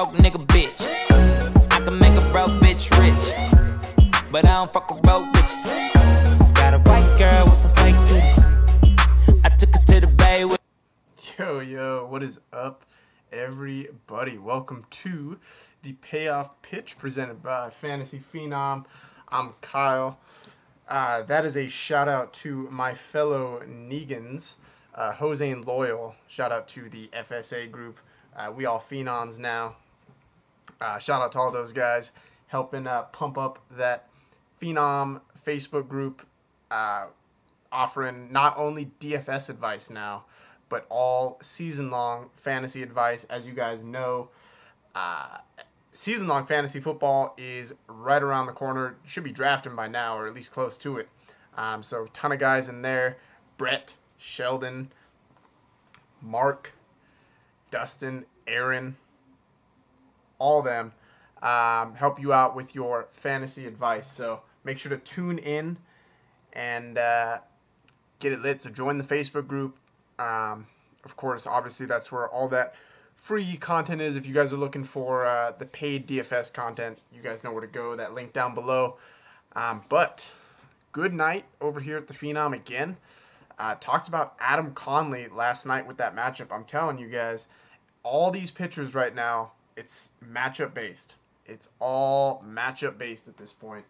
broke nigga bitch. I can make a broke bitch rich, but I don't fuck with broke bitches. Got a white girl with some fake titties. I took her to the bay with. Yo, what is up, everybody? Welcome to the Payoff Pitch presented by Fantasy Phenom. I'm Kyle. That is a shout out to my fellow Negans, Jose and Loyal. Shout out to the FSA group. We all Phenoms now. Shout out to all those guys helping pump up that Phenom Facebook group, offering not only DFS advice now, but all season-long fantasy advice. As you guys know, season-long fantasy football is right around the corner. You should be drafting by now, or at least close to it. So a ton of guys in there. Brett, Sheldon, Mark, Dustin, Aaron, all of them help you out with your fantasy advice. So make sure to tune in and get it lit. So join the Facebook group. Of course, obviously, that's where all that free content is. If you guys are looking for the paid DFS content, you guys know where to go. That link down below. But good night over here at the Phenom again. Talked about Adam Conley last night with that matchup. I'm telling you guys, all these pitchers right now, it's matchup based. It's all matchup based at this point.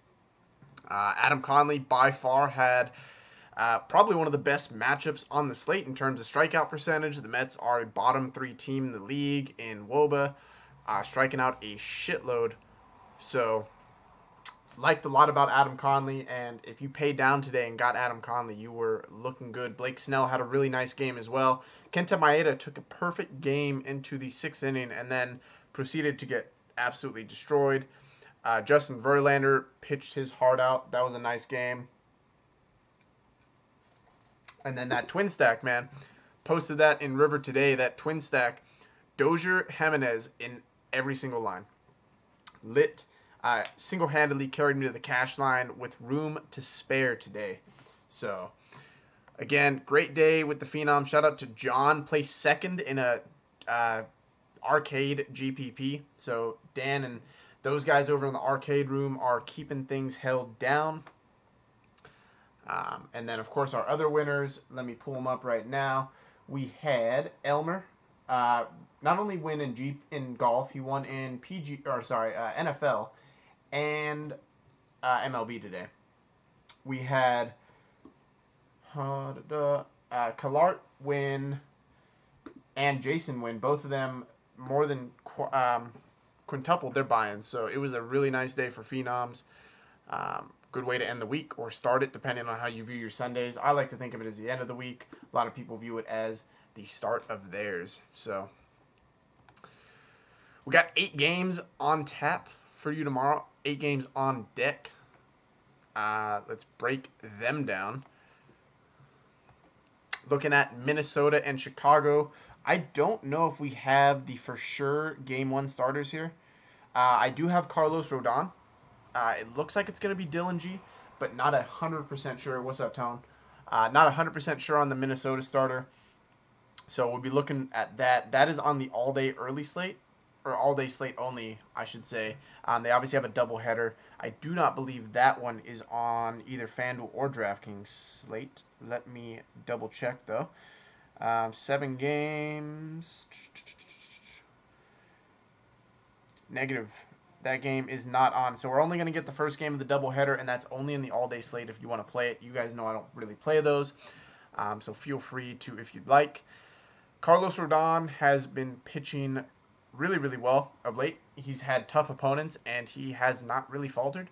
Adam Conley by far had probably one of the best matchups on the slate in terms of strikeout percentage. The Mets are a bottom 3 team in the league in WOBA, striking out a shitload. So, liked a lot about Adam Conley, and if you paid down today and got Adam Conley, you were looking good. Blake Snell had a really nice game as well. Kenta Maeda took a perfect game into the 6th inning and then proceeded to get absolutely destroyed. Justin Verlander pitched his heart out. That was a nice game. And then that twin stack, man, posted that in River today, that twin stack, Dozier, Jimenez in every single line. Lit, single-handedly carried me to the cash line with room to spare today. So, again, great day with the Phenom. Shout out to John, placed second in a arcade GPP. So, Dan and those guys over in the arcade room are keeping things held down. And then, of course, our other winners, let me pull them up right now. We had Elmer, not only win in golf, he won in NFL and MLB today. We had Kalart win and Jason win. Both of them more than quintupled their buy-ins. So it was a really nice day for Phenoms. Good way to end the week or start it, depending on how you view your Sundays. I like to think of it as the end of the week. A lot of people view it as the start of theirs. So we got 8 games on tap for you tomorrow. 8 games on deck. Let's break them down. Looking at Minnesota and Chicago. I don't know if we have the for sure Game 1 starters here. I do have Carlos Rodon. It looks like it's going to be Dylan G, but not 100% sure. What's up, Tone? Not 100% sure on the Minnesota starter. So we'll be looking at that. That is on the all-day early slate, or all-day slate only, I should say. They obviously have a doubleheader. I do not believe that one is on either FanDuel or DraftKings slate. Let me double-check, though. 7 games. Negative. That game is not on. So we're only going to get the first game of the doubleheader, and that's only in the all-day slate if you want to play it. You guys know I don't really play those, so feel free to if you'd like. Carlos Rodon has been pitching really, really well of late. He's had tough opponents, and he has not really faltered.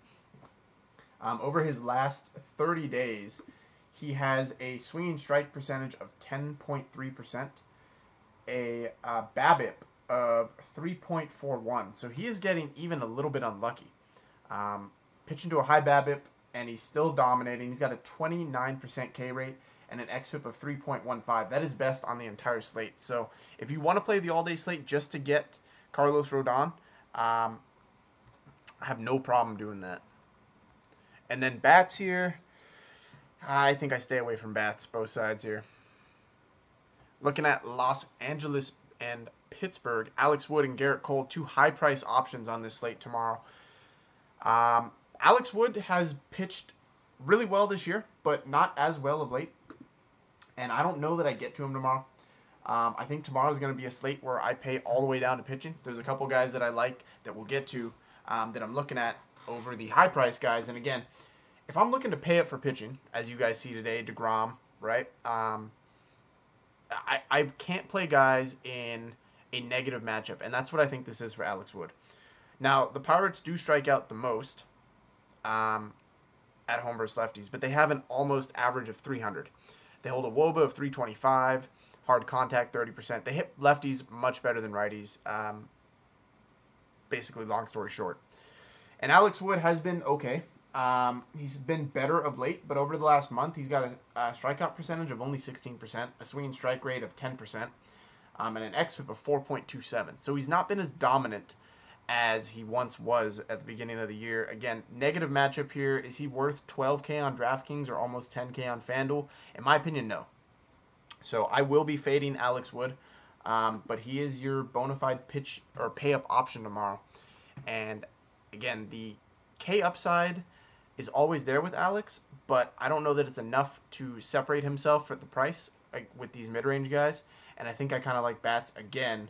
Over his last 30 days, he has a swinging strike percentage of 10.3%, a BABIP of 3.41. So he is getting even a little bit unlucky. Pitching to a high BABIP, and he's still dominating. He's got a 29% K rate and an XFIP of 3.15. That is best on the entire slate. So if you want to play the all-day slate just to get Carlos Rodon, I have no problem doing that. And then bats here, I think I stay away from bats, both sides here. Looking at Los Angeles and Pittsburgh. Alex Wood and Garrett Cole, two high-price options on this slate tomorrow. Alex Wood has pitched really well this year, but not as well of late. And I don't know that I get to him tomorrow. I think tomorrow is going to be a slate where I pay all the way down to pitching. There's a couple guys that I like that we'll get to that I'm looking at over the high-price guys. And again, if I'm looking to pay up for pitching, as you guys see today, DeGrom, right? I can't play guys in a negative matchup, and that's what I think this is for Alex Wood. Now, the Pirates do strike out the most at home versus lefties, but they have an almost average of 300. They hold a WOBA of 325, hard contact 30%. They hit lefties much better than righties, basically long story short. And Alex Wood has been okay. He's been better of late, but over the last month, he's got a strikeout percentage of only 16%, a swinging strike rate of 10%, and an xFIP of 4.27. So he's not been as dominant as he once was at the beginning of the year. Again, negative matchup here. Is he worth 12K on DraftKings or almost 10K on FanDuel? In my opinion, no. So I will be fading Alex Wood, but he is your bona fide pitch or pay up option tomorrow. And again, the K upside is always there with Alex, but I don't know that it's enough to separate himself at the price with these mid-range guys. And I think I kind of like bats again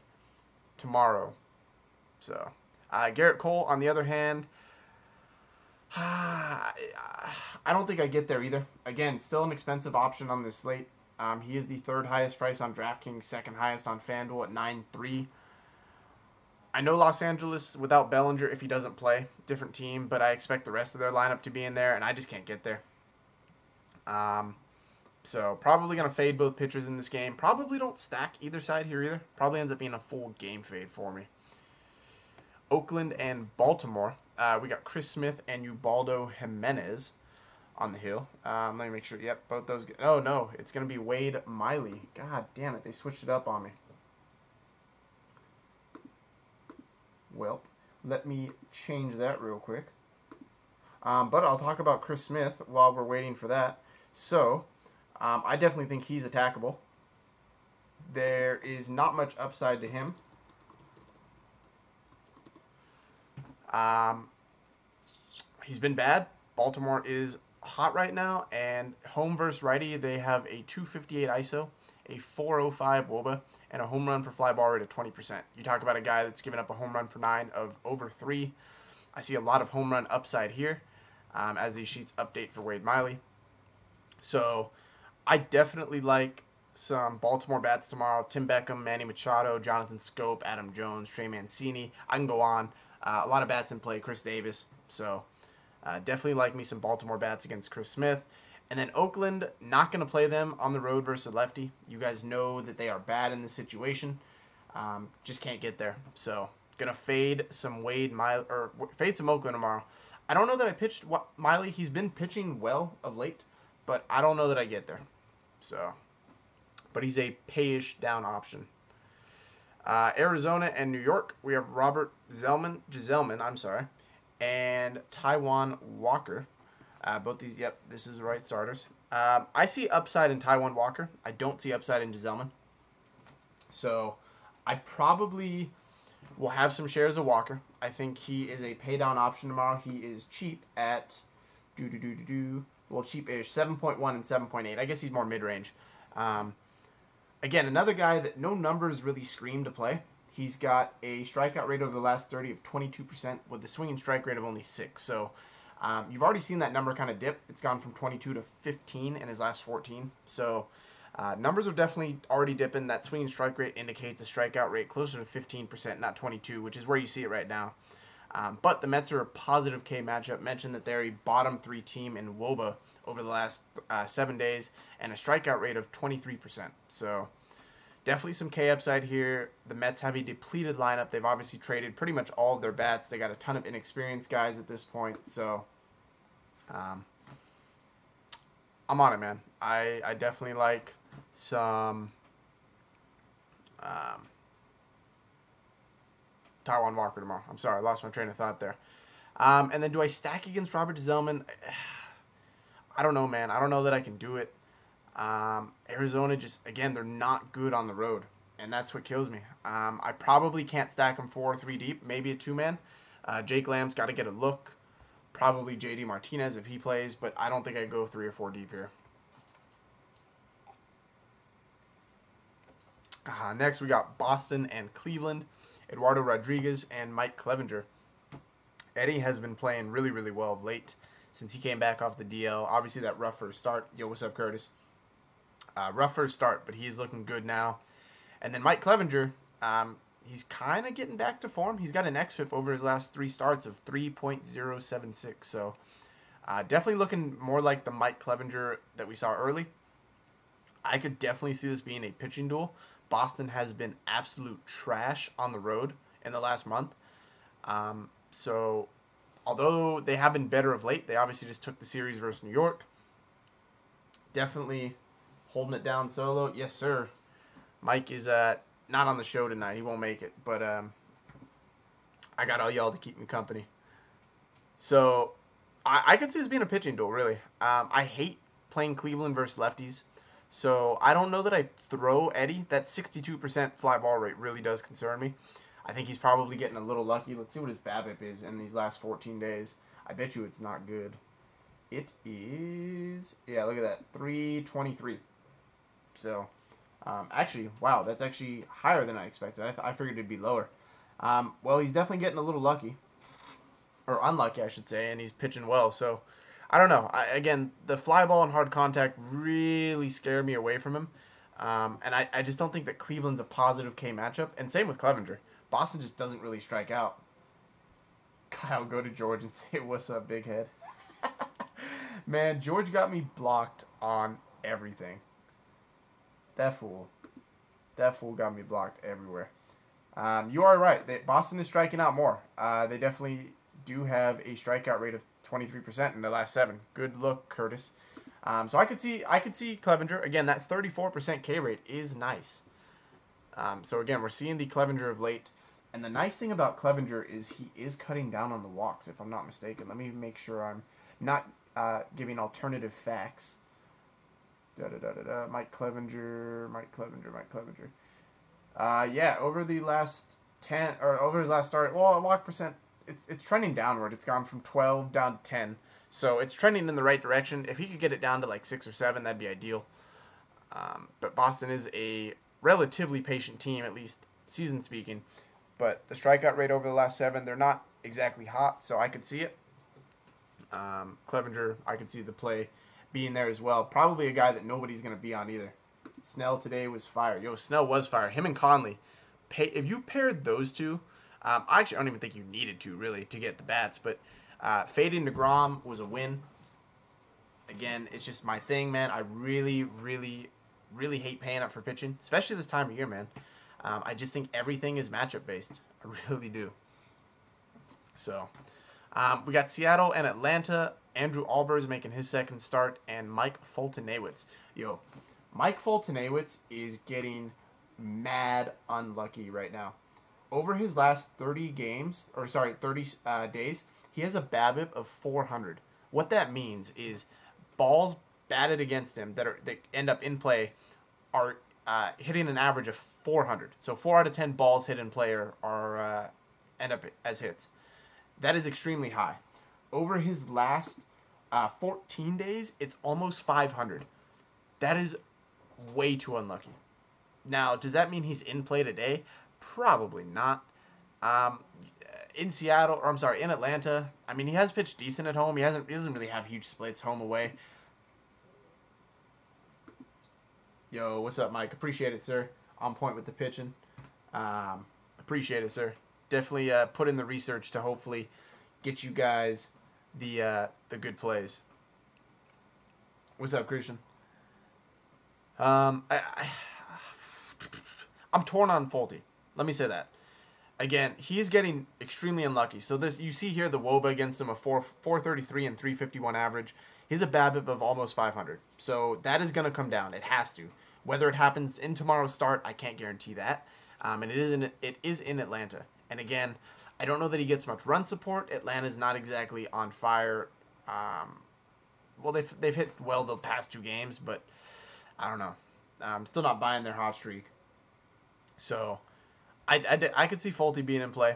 tomorrow. So Garrett Cole, on the other hand, I don't think I get there either. Again, still an expensive option on this slate. He is the third highest price on DraftKings, second highest on FanDuel at 9.3. I know Los Angeles without Bellinger, if he doesn't play, different team, but I expect the rest of their lineup to be in there, and I just can't get there. So probably going to fade both pitchers in this game. Probably don't stack either side here either. Probably ends up being a full game fade for me. Oakland and Baltimore. We got Chris Smith and Ubaldo Jimenez on the hill. Let me make sure. Yep, both those. Oh, no. It's going to be Wade Miley. God damn it. They switched it up on me. Well, let me change that real quick. But I'll talk about Chris Smith while we're waiting for that. So, I definitely think he's attackable. There is not much upside to him. He's been bad. Baltimore is hot right now, and home versus righty, they have a 258 ISO, a 405 WOBA, and a home run per fly ball rate of 20%. You talk about a guy that's given up a home run per 9 of over 3. I see a lot of home run upside here as these sheets update for Wade Miley. So I definitely like some Baltimore bats tomorrow. Tim Beckham, Manny Machado, Jonathan Scope, Adam Jones, Trey Mancini. I can go on. A lot of bats in play. Chris Davis. So definitely like me some Baltimore bats against Chris Smith. And then Oakland, not going to play them on the road versus a lefty. You guys know that they are bad in this situation. Just can't get there. So going to fade some fade some Oakland tomorrow. I don't know that I pitched Miley. He's been pitching well of late, but I don't know that I get there. So, but he's a payish down option. Arizona and New York, we have Robert Gsellman, and Taijuan Walker. Both these, yep, this is the right starters. I see upside in Taijuan Walker. I don't see upside in Gsellman. So I probably will have some shares of Walker. I think he is a pay down option tomorrow. He is cheap at cheap-ish, 7.1 and 7.8. I guess he's more mid-range. Again, another guy that no numbers really scream to play. He's got a strikeout rate over the last 30 of 22% with a swinging strike rate of only 6. So you've already seen that number kind of dip. It's gone from 22 to 15 in his last 14. So numbers are definitely already dipping. That swinging strike rate indicates a strikeout rate closer to 15%, not 22, which is where you see it right now. But the Mets are a positive K matchup. Mentioned that they're a bottom 3 team in WOBA over the last 7 days and a strikeout rate of 23%. So definitely some K upside here. The Mets have a depleted lineup. They've obviously traded pretty much all of their bats. They got a ton of inexperienced guys at this point. So I'm on it, man. I definitely like some Taijuan Walker tomorrow. I'm sorry, I lost my train of thought there. And then do I stack against Robert Gsellman? I don't know, man. I don't know that I can do it. Arizona just, again, they're not good on the road. and that's what kills me. I probably can't stack him 4 or 3 deep, maybe a 2-man. Jake Lamb's got to get a look. Probably JD Martinez if he plays, but I don't think I'd go 3 or 4 deep here. Next, we got Boston and Cleveland, Eduardo Rodriguez and Mike Clevenger. Eddie has been playing really, really well of late since he came back off the DL. Obviously, that rough first start. Yo, what's up, Curtis? Rough first start, but he's looking good now. And then Mike Clevenger, he's kind of getting back to form. He's got an xFIP over his last 3 starts of 3.076. So definitely looking more like the Mike Clevenger that we saw early. I could definitely see this being a pitching duel. Boston has been absolute trash on the road in the last month. So although they have been better of late, they obviously just took the series versus New York. Definitely holding it down solo. Yes, sir. Mike is not on the show tonight. He won't make it. But I got all y'all to keep me company. So I could see this being a pitching duel, really. I hate playing Cleveland versus lefties. So I don't know that I throw Eddie. That 62% fly ball rate really does concern me. I think he's probably getting a little lucky. Let's see what his BABIP is in these last 14 days. I bet you it's not good. It is, yeah, look at that, 323. So, actually, wow, that's actually higher than I expected. I figured it'd be lower. Well, he's definitely getting a little lucky. Or unlucky, I should say, and he's pitching well. So, I don't know. Again, the fly ball and hard contact really scared me away from him. And I just don't think that Cleveland's a positive K matchup. And same with Clevenger. Boston just doesn't really strike out. Kyle, go to George and say, what's up, big head? Man, George got me blocked on everything. That fool got me blocked everywhere. You are right. Boston is striking out more. They definitely do have a strikeout rate of 23% in the last 7. Good look, Curtis. So I could see Clevenger. Again, that 34% K rate is nice. So again, we're seeing the Clevenger of late. And the nice thing about Clevenger is he is cutting down on the walks, if I'm not mistaken. Let me make sure I'm not giving alternative facts. Mike Clevenger. Yeah, over the last 10 or over his last start, well, walk percent, it's trending downward. It's gone from 12 down to 10, so it's trending in the right direction. If he could get it down to like 6 or 7, that'd be ideal. But Boston is a relatively patient team, at least season speaking. But the strikeout rate over the last 7, they're not exactly hot, so I could see it. Clevenger, I could see the play being there as well. Probably a guy that nobody's going to be on either. Snell today was fire. Yo, Snell was fire. Him and Conley. If you paired those two, I don't even think you needed to, really, to get the bats. But fading DeGrom was a win. Again, it's just my thing, man. I really, really, really hate paying up for pitching, especially this time of year, man. I just think everything is matchup based. I really do. So, we got Seattle and Atlanta. Andrew Albers making his second start, and Mike Foltynewicz. Yo, Mike Foltynewicz is getting mad unlucky right now. Over his last 30 days, he has a BABIP of 400. What that means is balls batted against him that end up in play are hitting an average of 400. So 4 out of 10 balls hit in play are end up as hits. That is extremely high. Over his last 14 days, it's almost 500. That is way too unlucky. Now, does that mean he's in play today? Probably not. In Atlanta, I mean, he has pitched decent at home. He doesn't really have huge splits home away. Yo, what's up, Mike? Appreciate it, sir. On point with the pitching. Appreciate it, sir. Definitely put in the research to hopefully get you guys the good plays. What's up, Christian? I'm torn on Folty. Let me say that. Again, he is getting extremely unlucky. So you see here the WOBA against him, a 433 and 351 average. He's a BABIP of almost 500. So that is going to come down. It has to. Whether it happens in tomorrow's start, I can't guarantee that. And it is in Atlanta. And again, I don't know that he gets much run support. Atlanta's not exactly on fire. Well, they've hit well the past 2 games, but I don't know. I'm still not buying their hot streak. So I could see Folty being in play.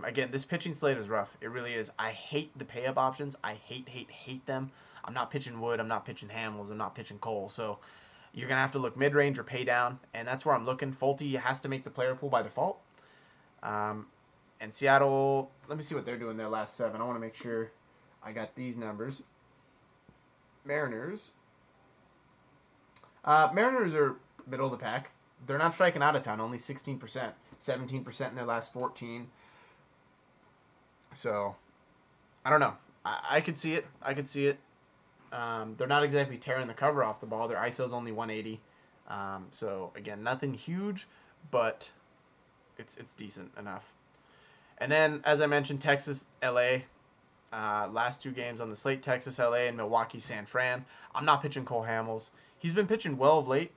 Again, this pitching slate is rough. It really is. I hate the pay-up options. I hate them. I'm not pitching Wood. I'm not pitching Hamels. I'm not pitching Cole. So you're going to have to look mid-range or pay down, and that's where I'm looking. Folty has to make the player pool by default. And Seattle, let me see what they're doing their last 7. I want to make sure I got these numbers. Mariners. Mariners are middle of the pack. They're not striking out a ton, only 16%. 17% in their last 14. So, I don't know. I could see it. I could see it. They're not exactly tearing the cover off the ball. Their ISO's only 180. So, again, nothing huge, but it's decent enough. And then, as I mentioned, Texas, LA. Last 2 games on the slate, Texas, LA, and Milwaukee, San Fran. I'm not pitching Cole Hamels. He's been pitching well of late,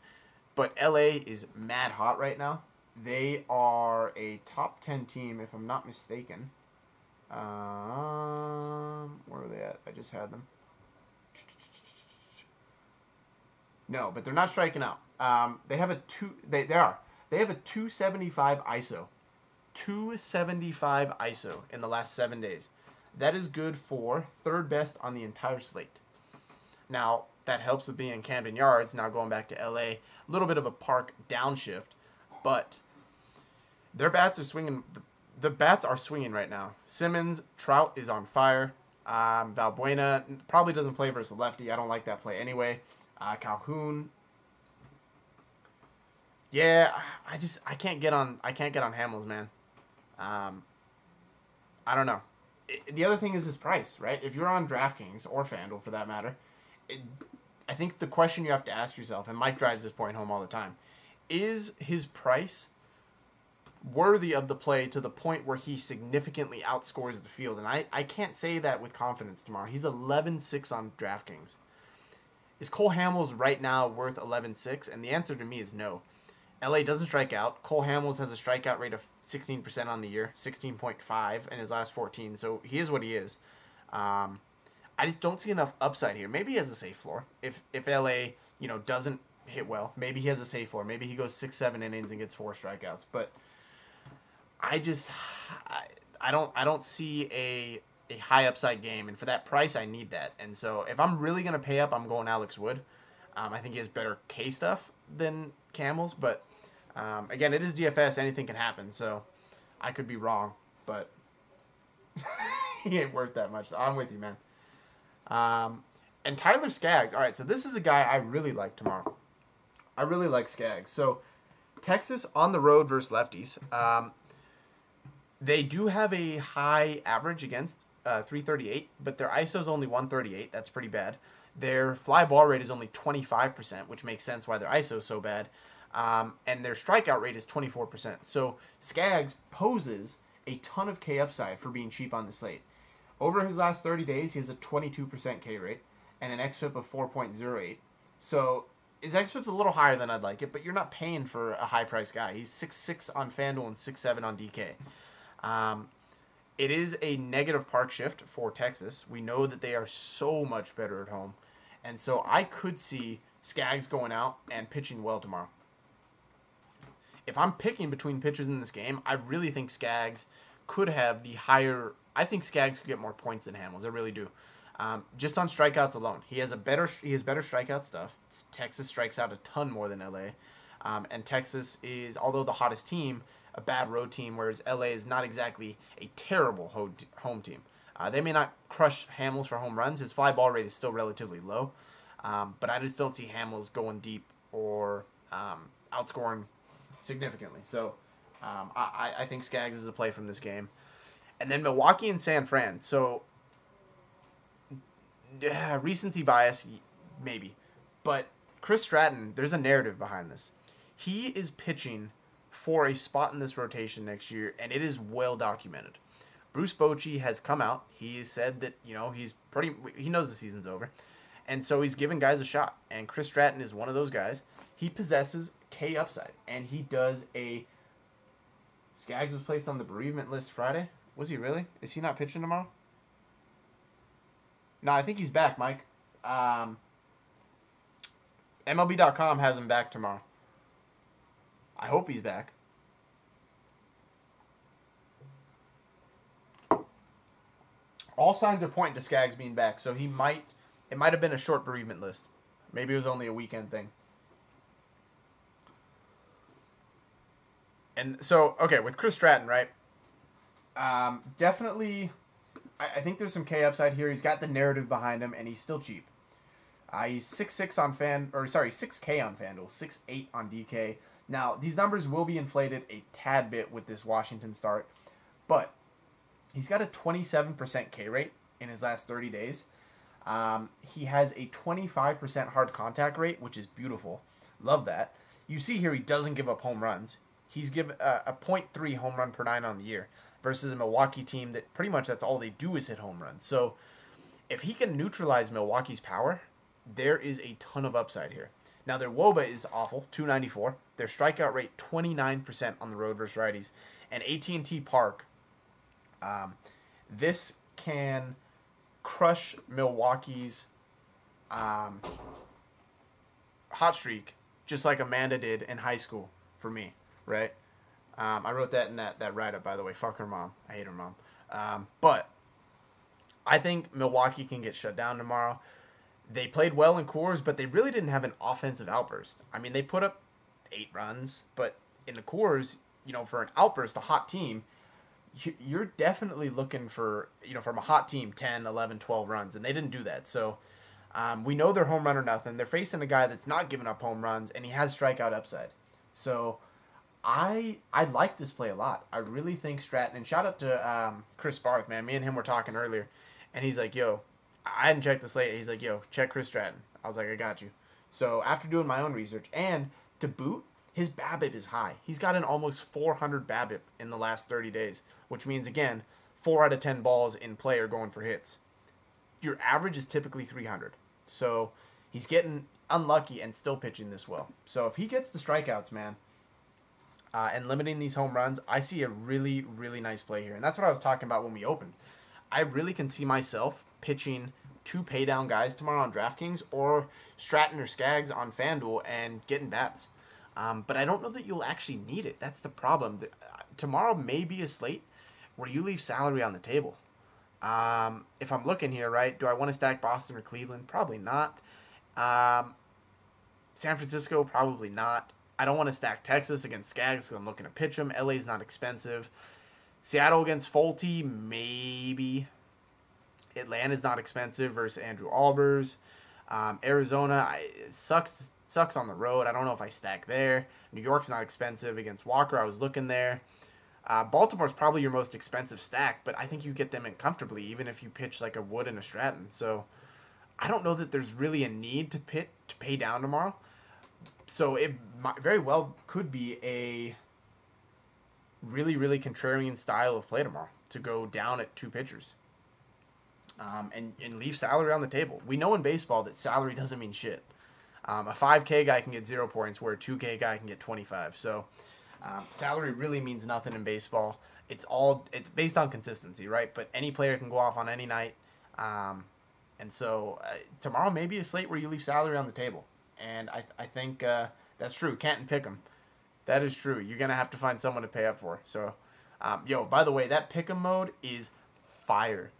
but LA is mad hot right now. They are a top 10 team, if I'm not mistaken. Where are they at? I just had them. No, but they're not striking out. They have a 275 ISO. 275 ISO in the last 7 days. That is good for 3rd best on the entire slate. Now, that helps with being in Camden Yards. Now going back to LA, a little bit of a park downshift, but their bats are swinging. The bats are swinging right now. Simmons, Trout is on fire. Valbuena probably doesn't play versus lefty. I don't like that play anyway. Calhoun. Yeah, I can't get on Hamels, man. I don't know. The other thing is his price, right? If you're on DraftKings or FanDuel for that matter, I think the question you have to ask yourself, and Mike drives this point home all the time, is his price worthy of the play to the point where he significantly outscores the field? And I can't say that with confidence tomorrow. He's 11-6 on DraftKings. Is Cole Hamels right now worth 11-6? And the answer to me is no. LA doesn't strike out. Cole Hamels has a strikeout rate of 16% on the year, 16.5 in his last 14. So he is what he is. I just don't see enough upside here. Maybe he has a safe floor. If LA, doesn't hit well, maybe he has a safe floor. Maybe he goes 6-7 innings and gets 4 strikeouts. But I don't see a high upside game, and for that price, I need that. And so if I'm really gonna pay up, I'm going Alex Wood. I think he has better K stuff than Camels, but again, it is DFS. Anything can happen, so I could be wrong, but he ain't worth that much. So I'm with you, man. And Tyler Skaggs. All right, so this is a guy I really like tomorrow. I really like Skaggs. So Texas on the road versus lefties. They do have a high average against 338, but their ISO is only 138. That's pretty bad. Their fly ball rate is only 25%, which makes sense why their ISO is so bad. And their strikeout rate is 24%. So Skaggs poses a ton of K upside for being cheap on the slate. Over his last 30 days, he has a 22% K rate and an XFIP of 4.08. So his XFIP's a little higher than I'd like it, but you're not paying for a high-priced guy. He's 6'6" on FanDuel and 6'7" on DK. It is a negative park shift for Texas. We know that they are so much better at home. And so I could see Skaggs going out and pitching well tomorrow. If I'm picking between pitchers in this game, I really think Skaggs could have the higher... I think Skaggs could get more points than Hamels. I really do. Just on strikeouts alone. He has better strikeout stuff. Texas strikes out a ton more than LA. And Texas is, although the hottest team, a bad road team, whereas LA is not exactly a terrible home team. They may not crush Hamels for home runs. His fly ball rate is still relatively low. But I just don't see Hamels going deep or outscoring significantly. So I think Skaggs is a play from this game. And then Milwaukee and San Fran. So recency bias, maybe. But Chris Stratton, there's a narrative behind this. He is pitching for a spot in this rotation next year, and it is well documented. Bruce Bochy has come out. He said that, he knows the season's over. And so he's giving guys a shot. And Chris Stratton is one of those guys. He possesses K upside. And he does a... Skaggs was placed on the bereavement list Friday. Was he really? Is he not pitching tomorrow? No, I think he's back, Mike. MLB.com has him back tomorrow. I hope he's back. All signs are pointing to Skaggs being back, so it might have been a short bereavement list. Maybe it was only a weekend thing. And so, okay, with Chris Stratton, right? Definitely, I think there's some K upside here. He's got the narrative behind him, and he's still cheap. He's 6'6" on 6K on FanDuel, 6'8" on DK. Now, these numbers will be inflated a tad bit with this Washington start, but he's got a 27% K rate in his last 30 days. He has a 25% hard contact rate, which is beautiful. Love that. You see here he doesn't give up home runs. He's given a .3 home run per 9 on the year versus a Milwaukee team that pretty much that's all they do is hit home runs. So if he can neutralize Milwaukee's power, there is a ton of upside here. Now, their WOBA is awful, 294. Their strikeout rate, 29% on the road versus righties. And AT&T Park, this can crush Milwaukee's hot streak, just like Amanda did in high school for me, right? I wrote that in that write-up, by the way. Fuck her mom. I hate her mom. But I think Milwaukee can get shut down tomorrow. They played well in Coors, but they really didn't have an offensive outburst. I mean, they put up 8 runs, but in the Coors, for an outburst, a hot team, you're definitely looking for, from a hot team, 10, 11, 12 runs, and they didn't do that. So we know they're home run or nothing. They're facing a guy that's not giving up home runs, and he has strikeout upside. So I like this play a lot. I really think Stratton, and shout out to Chris Barth, man. Me and him were talking earlier, and he's like, yo, I hadn't checked the slate. He's like, yo, check Chris Stratton. I was like, I got you. So after doing my own research, and to boot, his BABIP is high. He's got an almost 400 BABIP in the last 30 days, which means, again, 4 out of 10 balls in play are going for hits. Your average is typically 300. So he's getting unlucky and still pitching this well. So if he gets the strikeouts, man, and limiting these home runs, I see a really, really nice play here. And that's what I was talking about when we opened. I really can see myself pitching 2 paydown guys tomorrow on DraftKings or Stratton or Skaggs on FanDuel and getting bats. But I don't know that you'll actually need it. That's the problem. Tomorrow may be a slate where you leave salary on the table. If I'm looking here, right, do I want to stack Boston or Cleveland? Probably not. San Francisco, probably not. I don't want to stack Texas against Skaggs because I'm looking to pitch them. LA's not expensive. Seattle against Folty, maybe. Atlanta's not expensive versus Andrew Albers. Arizona, it sucks on the road. I don't know if I stack there. New York's not expensive against Walker. I was looking there. Baltimore's probably your most expensive stack, but I think you get them in comfortably, even if you pitch like a Wood and a Stratton. So I don't know that there's really a need to pay down tomorrow. So it very well could be a really, really contrarian style of play tomorrow to go down at 2 pitchers. And leave salary on the table. We know in baseball that salary doesn't mean shit. A 5K guy can get 0 points, where a 2K guy can get 25. So salary really means nothing in baseball. It's based on consistency, right? But any player can go off on any night. And so tomorrow may be a slate where you leave salary on the table. And I think that's true. Canton Pick'em. That is true. You're going to have to find someone to pay up for. So, by the way, that Pick'em mode is fire.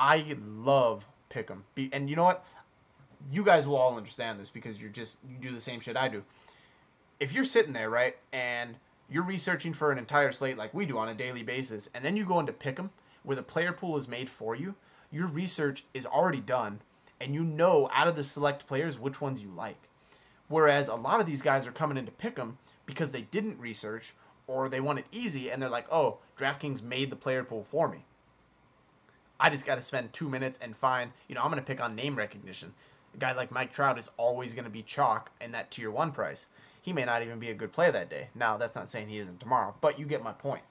I love Pick'em. And you know what? You guys will all understand this because you do the same shit I do. If you're sitting there, right, and you're researching for an entire slate like we do on a daily basis, and then you go into Pick'em where the player pool is made for you, your research is already done, and you know out of the select players which ones you like. Whereas a lot of these guys are coming into Pick'em because they didn't research or they want it easy, and they're like, oh, DraftKings made the player pool for me. I just got to spend 2 minutes and find, I'm going to pick on name recognition. A guy like Mike Trout is always going to be chalk in that tier 1 price. He may not even be a good play that day. Now, that's not saying he isn't tomorrow, but you get my point.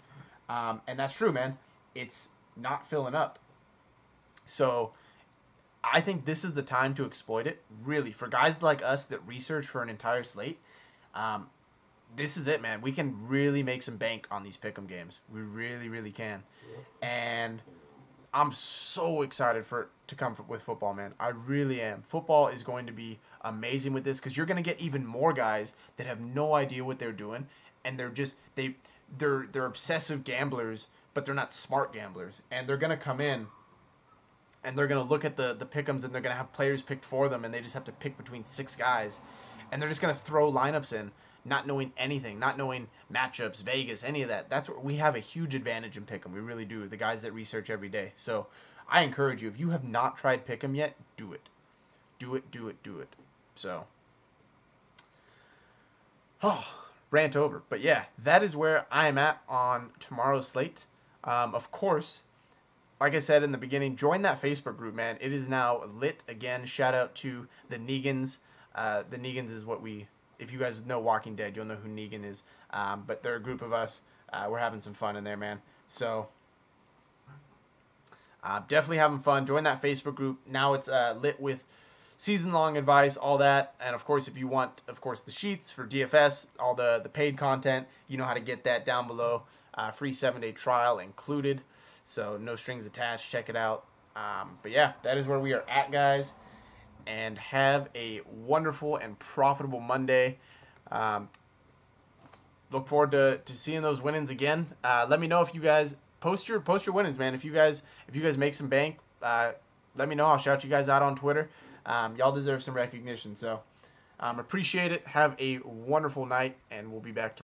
And that's true, man. It's not filling up. So I think this is the time to exploit it. Really, for guys like us that research for an entire slate, this is it, man. We can really make some bank on these pick'em games. We really, really can. And I'm so excited to come with football, man. I really am. Football is going to be amazing with this because you're going to get even more guys that have no idea what they're doing, and they're obsessive gamblers, but they're not smart gamblers, and they're gonna come in and they're going to look at the pick'ems, and they're going to have players picked for them, and they just have to pick between 6 guys, and they're just going to throw lineups in, not knowing anything, not knowing matchups, Vegas, any of that. That's where we have a huge advantage in pick'em. We really do, the guys that research every day. So I encourage you, if you have not tried pick'em yet, do it. Do it, do it, do it. So, rant over. But yeah, that is where I am at on tomorrow's slate. Of course, like I said in the beginning, join that Facebook group, man. It is now lit again. Shout out to the Negans. The Negans is what if you guys know Walking Dead, you'll know who Negan is. But they're a group of us. We're having some fun in there, man. So definitely having fun. Join that Facebook group. Now it's lit with season-long advice, all that. And, of course, if you want, of course, the sheets for DFS, all the paid content, you know how to get that down below. Free 7-day trial included. So no strings attached. Check it out. But yeah, that is where we are at, guys. And have a wonderful and profitable Monday. Look forward to seeing those winnings again. Let me know if you guys post your winnings, man. If you guys make some bank, let me know. I'll shout you guys out on Twitter. Y'all deserve some recognition. So appreciate it. Have a wonderful night, and we'll be back tomorrow.